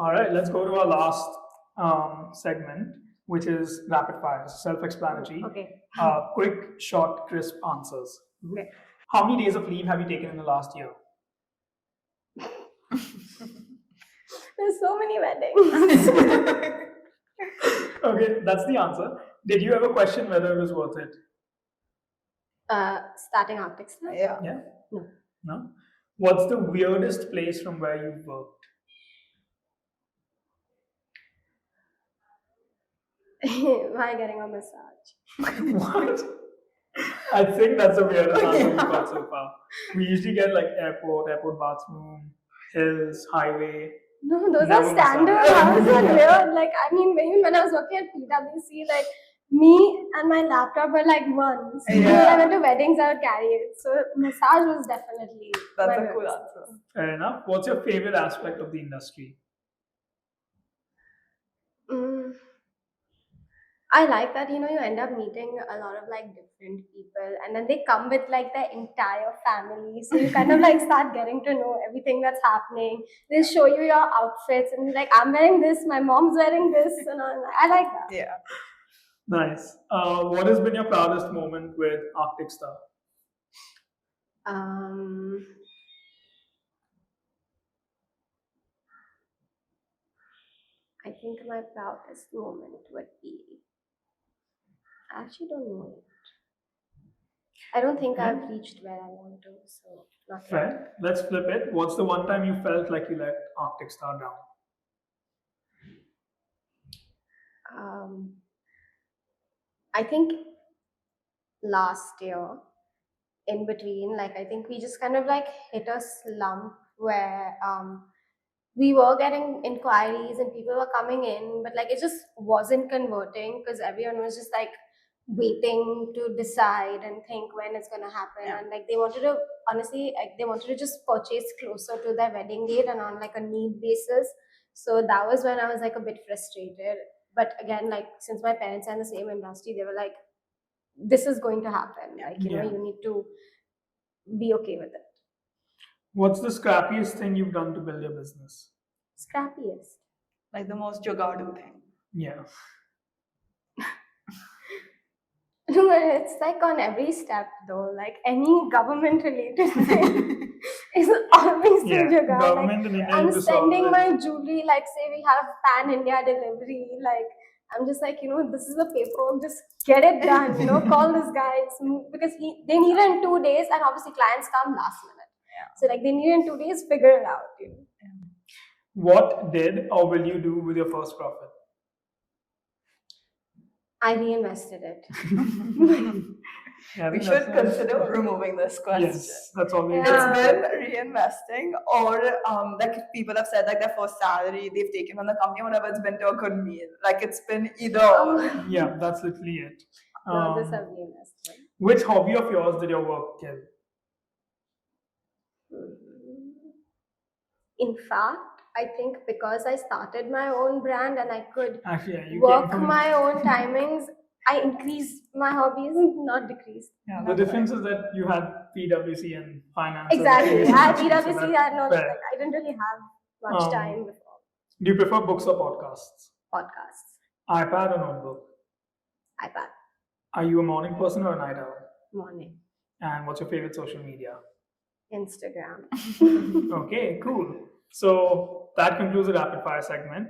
All right, let's go to our last segment, which is rapid fire, self-explanatory. Okay. Quick, short, crisp answers. Okay. How many days of leave have you taken in the last year? There's so many weddings. Okay, that's the answer. Did you ever question whether it was worth it? Starting Arctic Star? Yeah. Yeah? No. No? What's the weirdest place from where you've worked? Why getting a massage? What? I think that's the weirdest answer we've got so far. We usually get like airport bathroom, hills, highway. No, those Never are standard. massage. How is that weird? Like, I mean, even when I was working at PwC, like, me and my laptop were like one. So when I went to weddings, I would carry it. So massage was definitely That's my a cool weirdest. answer. Fair enough. What's your favorite aspect of the industry? I like that, you end up meeting a lot of like different people and then they come with like their entire family. So you kind of like start getting to know everything that's happening. They show you your outfits and you're like, I'm wearing this, my mom's wearing this, and I like that. Yeah. Nice. What has been your proudest moment with Arctic Star? I think my proudest moment would be, I actually don't know it. I don't think I've reached where I want to, so not yet. Fair. Let's flip it. What's the one time you felt like you let Arctic Star down? I think last year, in between, like I think we just kind of like hit a slump where we were getting inquiries and people were coming in, but like it just wasn't converting because everyone was just like waiting to decide and think when it's gonna happen. Yeah. And like they wanted to, honestly, like they wanted to just purchase closer to their wedding date and on like a need basis. So that was when I was like a bit frustrated. But again, like since my parents are in the same industry, they were like, this is going to happen. Like, Yeah. you need to be okay with it. What's the scrappiest thing you've done to build your business? Scrappiest. Like the most jugadu thing. Yeah. No, it's like on every step though. Like any government related thing is always Yeah. such a guy. Like, Government in India I'm to solve sending this. my jewelry, like say we have pan India delivery, like I'm just like, this is the paperwork, just get it done, call this guy. Because they need it in 2 days and obviously clients come last minute. Yeah. So like they need it in 2 days, figure it out. What did or will you do with your first profit? I reinvested it. Yeah, I We think should that's- consider removing this question. Yes, that's always Yeah. It's been reinvesting, or like if people have said like their first salary they've taken from the company, whatever, it's been to a good meal. Like it's been either. Yeah, that's literally it. No, this I've reinvested. Which hobby of yours did your work kill? In fact, I think because I started my own brand and I could Actually, yeah, you work came from my own timings, I increased my hobbies, not decreased. Yeah, The that's difference is that you had PwC and finance. Exactly. At so PwC, that's I fair. didn't really have much time before Do you prefer books or podcasts? podcasts. iPad or notebook? iPad, Are you a morning person or a night owl? morning, And what's your favorite social media? Instagram. Okay, cool. So that concludes the rapid fire segment.